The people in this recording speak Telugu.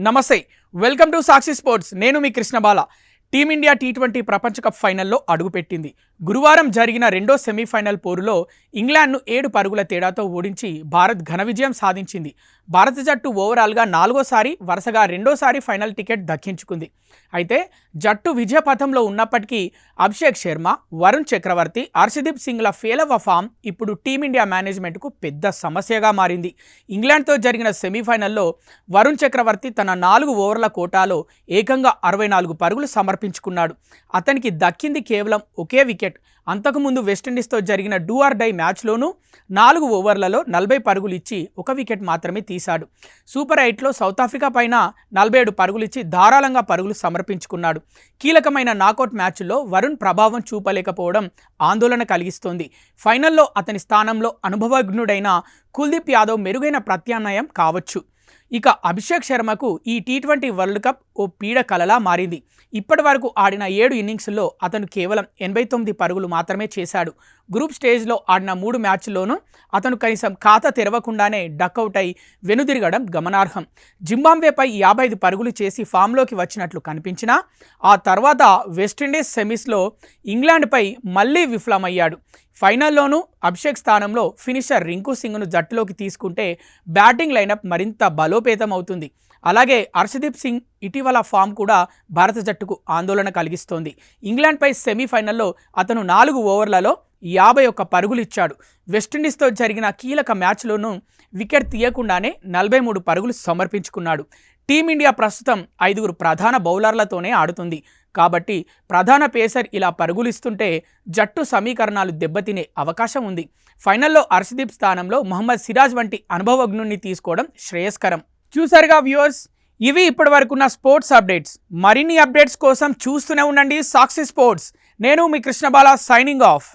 నమస్తే, వెల్కమ్ టు సాక్షి స్పోర్ట్స్. నేను మీ కృష్ణబాల. టీమిండియా టీ20 ప్రపంచ కప్ ఫైనల్లో అడుగుపెట్టింది. గురువారం జరిగిన రెండో సెమీఫైనల్ పోరులో ఇంగ్లాండ్ను 7 పరుగుల తేడాతో ఓడించి భారత్ ఘన విజయం సాధించింది. భారత జట్టు ఓవరాల్గా 4వసారి వరుసగా రెండోసారి ఫైనల్ టికెట్ దక్కించుకుంది. అయితే జట్టు విజయపథంలో ఉన్నప్పటికీ అభిషేక్ శర్మ, వరుణ్ చక్రవర్తి, హర్షదీప్ సింగ్ల ఫెయిల్ ఫామ్ ఇప్పుడు టీమిండియా మేనేజ్మెంట్కు పెద్ద సమస్యగా మారింది. ఇంగ్లాండ్తో జరిగిన సెమీఫైనల్లో వరుణ్ చక్రవర్తి తన 4 ఓవర్ల కోటాలో ఏకంగా 64 పరుగులు సమర్పించుకున్నాడు. అతనికి దక్కింది కేవలం ఒకే వికెట్. అంతకుముందు వెస్టిండీస్తో జరిగిన డూ ఆర్ డై మ్యాచ్లోనూ 4 ఓవర్లలో 40 పరుగులు ఇచ్చి 1 వికెట్ మాత్రమే తీశాడు. సూపర్ 8లో సౌత్ ఆఫ్రికా పైన 47 పరుగులు ఇచ్చి ధారాళంగా పరుగులు సమర్పించుకున్నాడు. కీలకమైన నాకౌట్ మ్యాచ్లో వరుణ్ ప్రభావం చూపలేకపోవడం ఆందోళన కలిగిస్తోంది. ఫైనల్లో అతని స్థానంలో అనుభవజ్ఞుడైన కుల్దీప్ యాదవ్ మెరుగైన ప్రత్యామ్నాయం కావచ్చు. ఇక అభిషేక్ శర్మకు ఈ టీ20 వరల్డ్ కప్ ఓ పీడ కలలా మారింది. ఇప్పటి వరకు ఆడిన 7 ఇన్నింగ్స్లో అతను కేవలం 89 పరుగులు మాత్రమే చేశాడు. గ్రూప్ స్టేజ్లో ఆడిన 3 మ్యాచ్ల్లోనూ అతను కనీసం ఖాతా తెరవకుండానే డక్అవుట్ అయి వెనుదిరగడం గమనార్హం. జింబాబ్వేపై 55 పరుగులు చేసి ఫామ్లోకి వచ్చినట్లు కనిపించినా ఆ తర్వాత వెస్టిండీస్ సెమీస్లో ఇంగ్లాండ్పై మళ్లీ విఫలమయ్యాడు. ఫైనల్లోనూ అభిషేక్ స్థానంలో ఫినిషర్ రింకు సింగ్ను జట్టులోకి తీసుకుంటే బ్యాటింగ్ లైనప్ మరింత బలోపేతం అవుతుంది. అలాగే హర్షదీప్ సింగ్ ఇటీవల ఫామ్ కూడా భారత జట్టుకు ఆందోళన కలిగిస్తోంది. ఇంగ్లాండ్పై సెమీఫైనల్లో అతను 4 ఓవర్లలో 51 పరుగులు ఇచ్చాడు. వెస్టిండీస్తో జరిగిన కీలక మ్యాచ్లోనూ వికెట్ తీయకుండానే 43 పరుగులు సమర్పించుకున్నాడు. టీమిండియా ప్రస్తుతం 5 ప్రధాన బౌలర్లతోనే ఆడుతుంది. కాబట్టి ప్రధాన పేసర్ ఇలా పరుగులిస్తుంటే జట్టు సమీకరణాలు దెబ్బతినే అవకాశం ఉంది. ఫైనల్లో హర్షదీప్ స్థానంలో మహమ్మద్ సిరాజ్ వంటి అనుభవజ్ఞుణ్ణి తీసుకోవడం శ్రేయస్కరం. చూసారుగా వ్యూవర్స్, ఇవి ఇప్పటి వరకున్న స్పోర్ట్స్ అప్డేట్స్. మరిన్ని అప్డేట్స్ కోసం చూస్తూనే ఉండండి సాక్షి స్పోర్ట్స్. నేను మీ కృష్ణబాల, సైనింగ్ ఆఫ్.